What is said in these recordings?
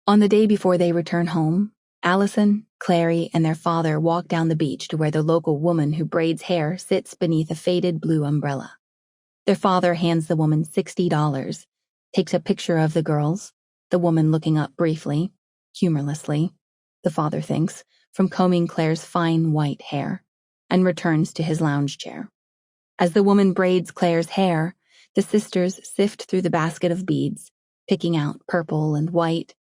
On the day before they return home, Allison, Clary, and their father walk down the beach to where the local woman who braids hair sits beneath a faded blue umbrella. Their father hands the woman $60, takes a picture of the girls, the woman looking up briefly, humorlessly, the father thinks, from combing Claire's fine white hair, and returns to his lounge chair. As the woman braids Claire's hair, the sisters sift through the basket of beads, picking out purple and white.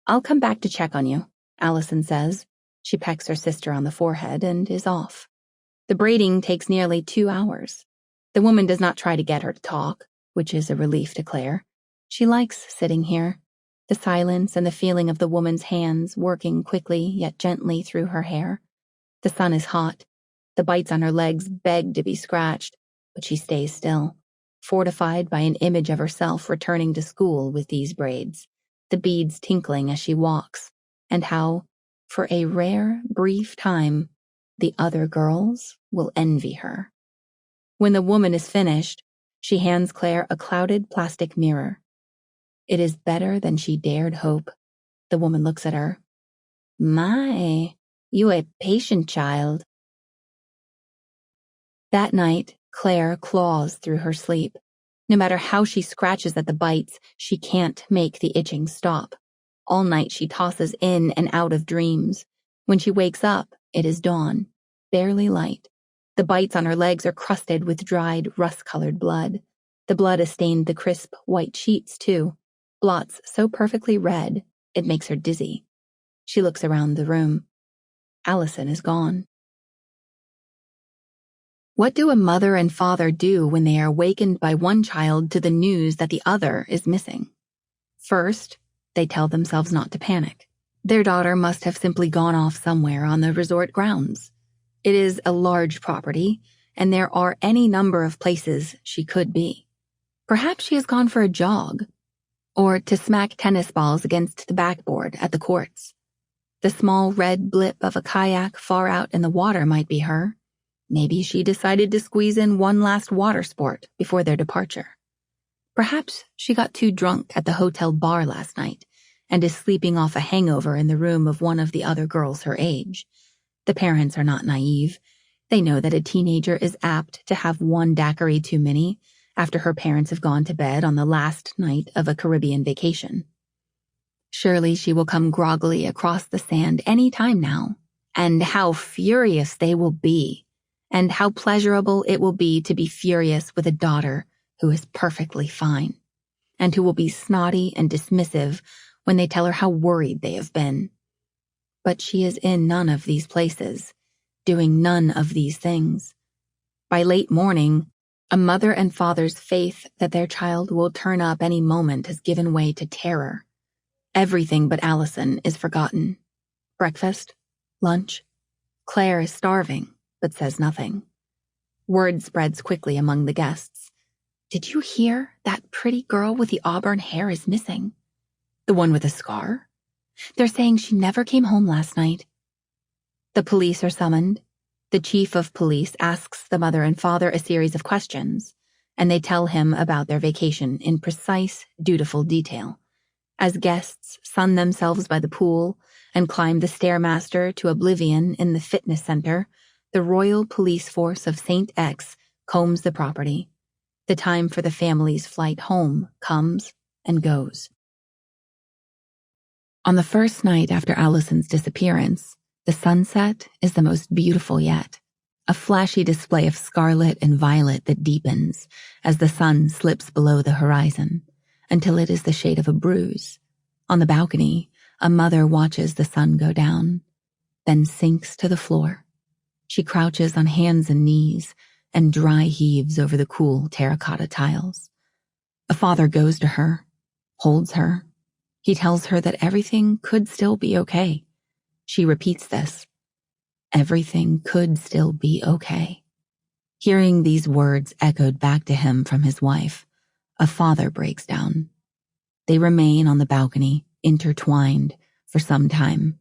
"I'll come back to check on you," Allison says. She pecks her sister on the forehead and is off. The braiding takes nearly 2 hours. The woman does not try to get her to talk, which is a relief to Claire. She likes sitting here, the silence and the feeling of the woman's hands working quickly yet gently through her hair. The sun is hot. The bites on her legs beg to be scratched, but she stays still, fortified by an image of herself returning to school with these braids, the beads tinkling as she walks, and how, for a rare, brief time, the other girls will envy her. When the woman is finished, she hands Claire a clouded plastic mirror. It is better than she dared hope. The woman looks at her. "My, you a patient child." That night, Claire claws through her sleep. No matter how she scratches at the bites, she can't make the itching stop. All night she tosses in and out of dreams. When she wakes up, it is dawn, barely light. The bites on her legs are crusted with dried, rust-colored blood. The blood has stained the crisp, white sheets, too. Blots so perfectly red, it makes her dizzy. She looks around the room. Allison is gone. What do a mother and father do when they are awakened by one child to the news that the other is missing? First, they tell themselves not to panic. Their daughter must have simply gone off somewhere on the resort grounds. It is a large property, and there are any number of places she could be. Perhaps she has gone for a jog, or to smack tennis balls against the backboard at the courts. The small red blip of a kayak far out in the water might be her. Maybe she decided to squeeze in one last water sport before their departure. Perhaps she got too drunk at the hotel bar last night and is sleeping off a hangover in the room of one of the other girls her age. The parents are not naive. They know that a teenager is apt to have one daiquiri too many after her parents have gone to bed on the last night of a Caribbean vacation. Surely she will come groggily across the sand any time now, and how furious they will be, and how pleasurable it will be to be furious with a daughter who is perfectly fine, and who will be snotty and dismissive when they tell her how worried they have been. But she is in none of these places, doing none of these things. By late morning, a mother and father's faith that their child will turn up any moment has given way to terror. Everything but Allison is forgotten. Breakfast, lunch. Claire is starving, but says nothing. Word spreads quickly among the guests. "Did you hear? That pretty girl with the auburn hair is missing." "The one with a scar?" "They're saying she never came home last night." The police are summoned. The chief of police asks the mother and father a series of questions, and they tell him about their vacation in precise, dutiful detail. As guests sun themselves by the pool and climb the Stairmaster to oblivion in the fitness center, the Royal Police Force of St. X combs the property. The time for the family's flight home comes and goes. On the first night after Allison's disappearance, the sunset is the most beautiful yet, a flashy display of scarlet and violet that deepens as the sun slips below the horizon, until it is the shade of a bruise. On the balcony, a mother watches the sun go down, then sinks to the floor. She crouches on hands and knees and dry heaves over the cool terracotta tiles. A father goes to her, holds her. He tells her that everything could still be okay. She repeats this. Everything could still be okay. Hearing these words echoed back to him from his wife, a father breaks down. They remain on the balcony, intertwined, for some time.